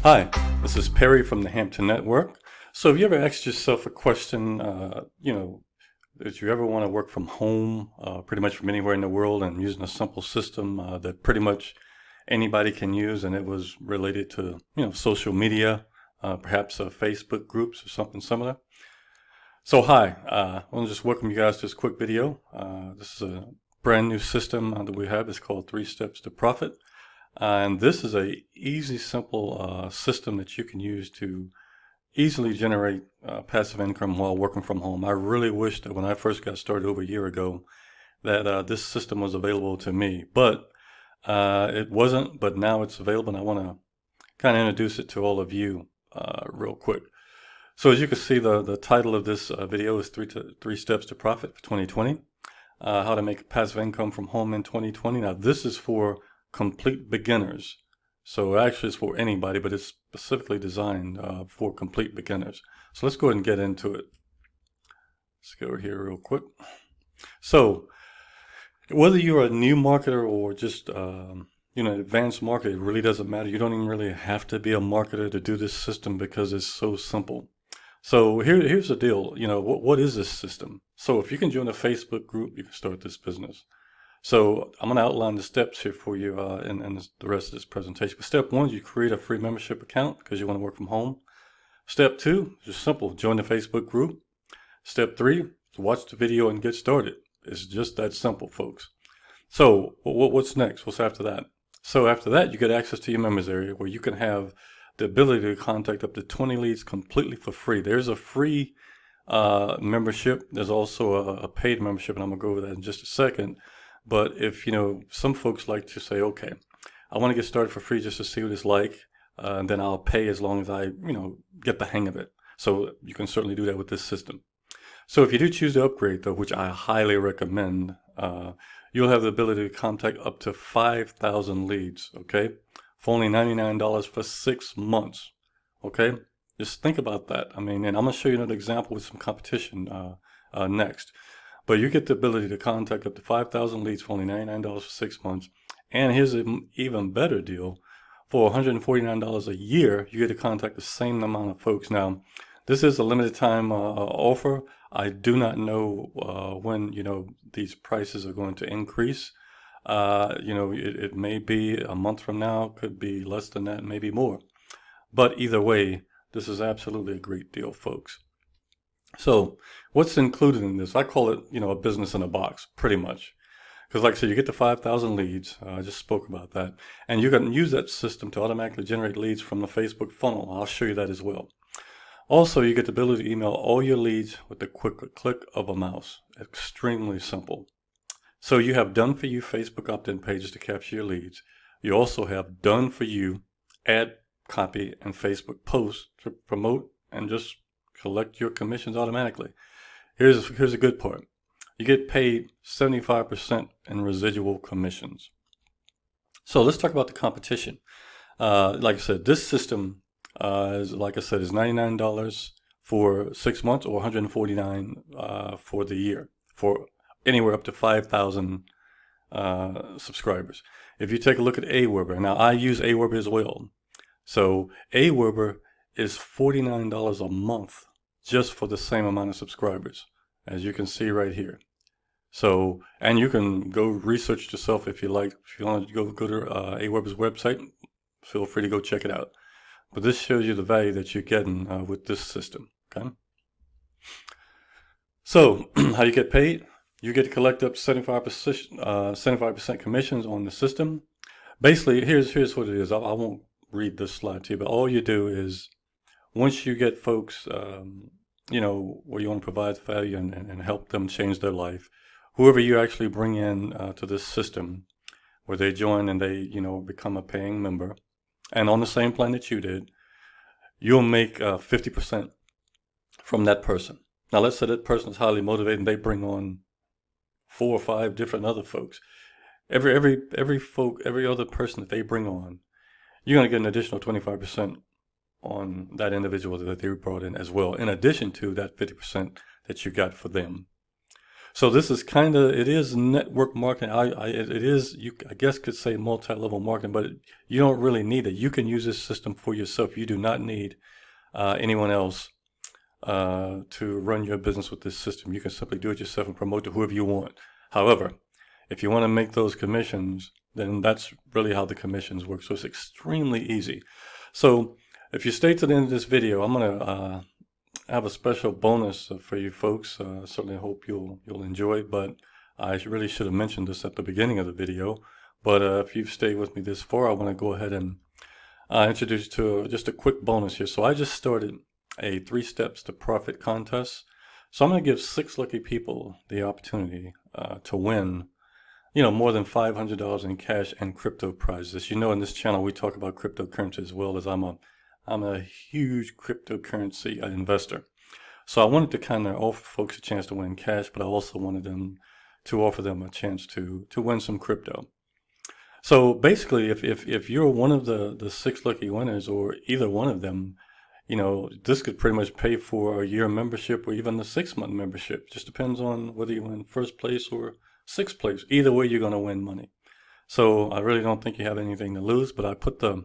Hi, this is Perry from the Hampton Network. So have you ever asked yourself a question, did you ever want to work from home, pretty much from anywhere in the world and using a simple system that pretty much anybody can use, and it was related to, social media, perhaps Facebook groups or something similar? So hi, I want to just welcome you guys to this quick video. This is a brand new system that we have. It's called 3 Steps to Profit. And this is a easy, simple system that you can use to easily generate passive income while working from home. I really wish that when I first got started over a year ago that this system was available to me, but it wasn't, but now it's available, and I want to kind of introduce it to all of you real quick. So as you can see, the title of this video is three Steps to Profit for 2020, how to make passive income from home in 2020. Now this is for complete beginners. So actually it's for anybody, but it's specifically designed for complete beginners. So let's go ahead and get into it. Let's go over here real quick. So whether you're a new marketer or just an advanced marketer, it really doesn't matter. You don't even really have to be a marketer to do this system because it's so simple. So here's the deal. What is this system? So if you can join a Facebook group, you can start this business. So I'm going to outline the steps here for you in the rest of this presentation. But step 1 is you create a free membership account because you want to work from home. Step 2 is just simple. Join the Facebook group. Step 3 is watch the video and get started. It's just that simple, folks. So what's next? What's after that? So after that, you get access to your members area where you can have the ability to contact up to 20 leads completely for free. There's a free membership. There's also a paid membership, and I'm going to go over that in just a second. But if, some folks like to say, okay, I want to get started for free just to see what it's like, and then I'll pay as long as I, get the hang of it. So you can certainly do that with this system. So if you do choose to upgrade, though, which I highly recommend, you'll have the ability to contact up to 5,000 leads, okay, for only $99 for 6 months, okay? Just think about that. And I'm going to show you another example with some competition next. But you get the ability to contact up to 5,000 leads for only $99 for 6 months. And here's an even better deal. For $149 a year, you get to contact the same amount of folks. Now, this is a limited time offer. I do not know when, these prices are going to increase. It may be a month from now, could be less than that, maybe more. But either way, this is absolutely a great deal, folks. So what's included in this? I call it, a business in a box, pretty much. Because like I said, you get the 5,000 leads. I just spoke about that. And you can use that system to automatically generate leads from the Facebook funnel. I'll show you that as well. Also, you get the ability to email all your leads with the quick click of a mouse. Extremely simple. So you have done for you Facebook opt-in pages to capture your leads. You also have done for you ad copy and Facebook posts to promote and just collect your commissions automatically. Here's a good part. You get paid 75% in residual commissions. So let's talk about the competition. Like I said, this system is $99 for 6 months or $149 for the year for anywhere up to 5,000 subscribers. If you take a look at Aweber, now I use Aweber as well. So Aweber is $49 a month just for the same amount of subscribers, as you can see right here. So, and you can go research it yourself if you like. If you want to go to Aweber's website, feel free to go check it out. But this shows you the value that you're getting with this system, okay? So, how you get paid? You get to collect up to 75% commissions on the system. Basically, here's what it is. I won't read this slide to you, but all you do is once you get folks, where you want to provide value and help them change their life, whoever you actually bring in to this system, where they join and they, become a paying member, and on the same plan that you did, you'll make 50% from that person. Now, let's say that person is highly motivated and they bring on 4 or 5 different other folks. Every other person that they bring on, you're going to get an additional 25% on that individual that they brought in as well, in addition to that 50% that you got for them. So this is kind of, it is network marketing. It is, you, I guess could say multi-level marketing, but you don't really need it. You can use this system for yourself. You do not need anyone else to run your business with this system. You can simply do it yourself and promote to whoever you want. However, if you want to make those commissions, then that's really how the commissions work. So it's extremely easy. So if you stay to the end of this video, I'm going to have a special bonus for you folks. Certainly hope you'll enjoy it, but I really should have mentioned this at the beginning of the video. But if you've stayed with me this far, I want to go ahead and introduce you to just a quick bonus here. So I just started a 3 steps to profit contest. So I'm going to give 6 lucky people the opportunity to win, more than $500 in cash and crypto prizes. You know, in this channel we talk about cryptocurrency as well, as I'm a huge cryptocurrency investor. So I wanted to kind of offer folks a chance to win cash, but I also wanted them to offer them a chance to win some crypto. So basically, if you're one of the 6 lucky winners, or either one of them, this could pretty much pay for a year membership or even a 6-month membership. Just depends on whether you win 1st place or 6th place. Either way, you're going to win money. So I really don't think you have anything to lose, but I put the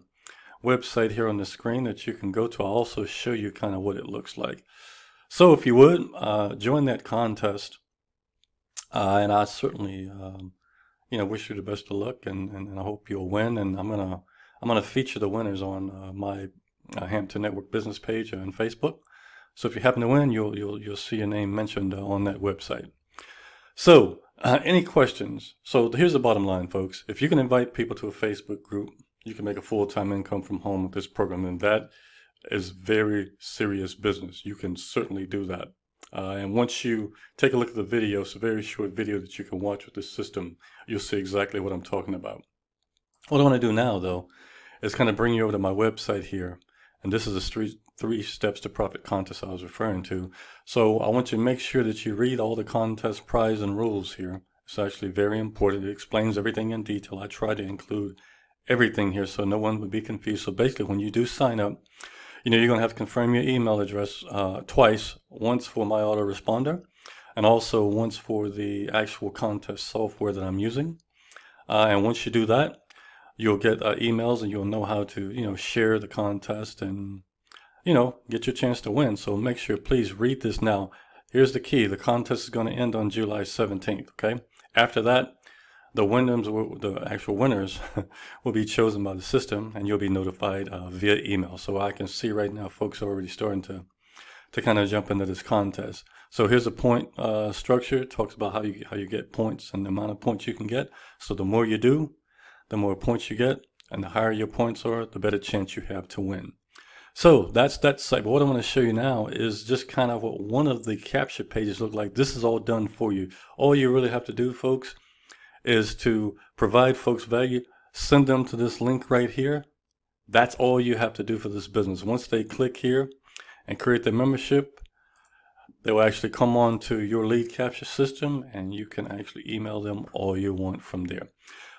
website here on the screen that you can go to. I'll also show you kind of what it looks like. So if you would, join that contest. And I certainly, wish you the best of luck, and I hope you'll win. And I'm gonna feature the winners on my Hampton Network business page on Facebook. So if you happen to win, you'll see your name mentioned on that website. So any questions? So here's the bottom line, folks. If you can invite people to a Facebook group, you can make a full-time income from home with this program, and that is very serious business. You can certainly do that. And once you take a look at the video, it's a very short video that you can watch with this system, you'll see exactly what I'm talking about. What I want to do now, though, is kind of bring you over to my website here. And this is the 3 steps to profit contest I was referring to. So I want you to make sure that you read all the contest prize and rules here. It's actually very important. It explains everything in detail. I try to include everything here so no one would be confused. So basically, when you do sign up, you're going to have to confirm your email address twice, once for my autoresponder and also once for the actual contest software that I'm using. And once you do that, you'll get emails, and you'll know how to, share the contest and, get your chance to win. So make sure, please read this now. Here's the key. The contest is going to end on July 17th, okay? After that, the actual winners will be chosen by the system, and you'll be notified via email. So I can see right now folks are already starting to kind of jump into this contest. So here's a point structure. It talks about how you get points and the amount of points you can get. So the more you do, the more points you get, and the higher your points are, the better chance you have to win. So that's that site. But what I want to show you now is just kind of what one of the capture pages look like. This is all done for you. All you really have to do, folks, is to provide folks value, send them to this link right here. That's all you have to do for this business. Once they click here and create their membership, they will actually come on to your lead capture system, and you can actually email them all you want from there.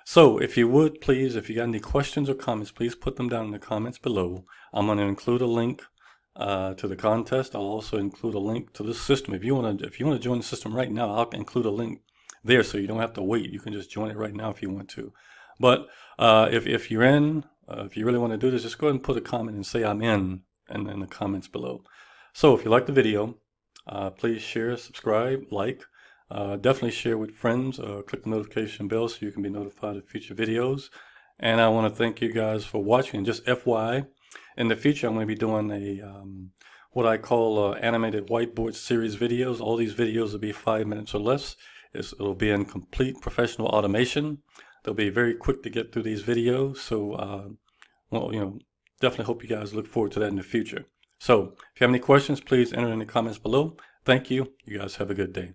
So if you would, please, if you got any questions or comments, please put them down in the comments below. I'm going to include a link to the contest. I'll also include a link to the system. If you want to join the system right now, I'll include a link there, so you don't have to wait. You can just join it right now if you want to. But if you're in, if you really want to do this, just go ahead and put a comment and say I'm in the comments below. So if you like the video, please share, subscribe, like. Definitely share with friends. Click the notification bell so you can be notified of future videos. And I want to thank you guys for watching. And just FYI, in the future I'm going to be doing a what I call animated whiteboard series videos. All these videos will be 5 minutes or less. It'll be in complete professional automation. They'll be very quick to get through these videos. So, definitely hope you guys look forward to that in the future. So if you have any questions, please enter in the comments below. Thank you. You guys have a good day.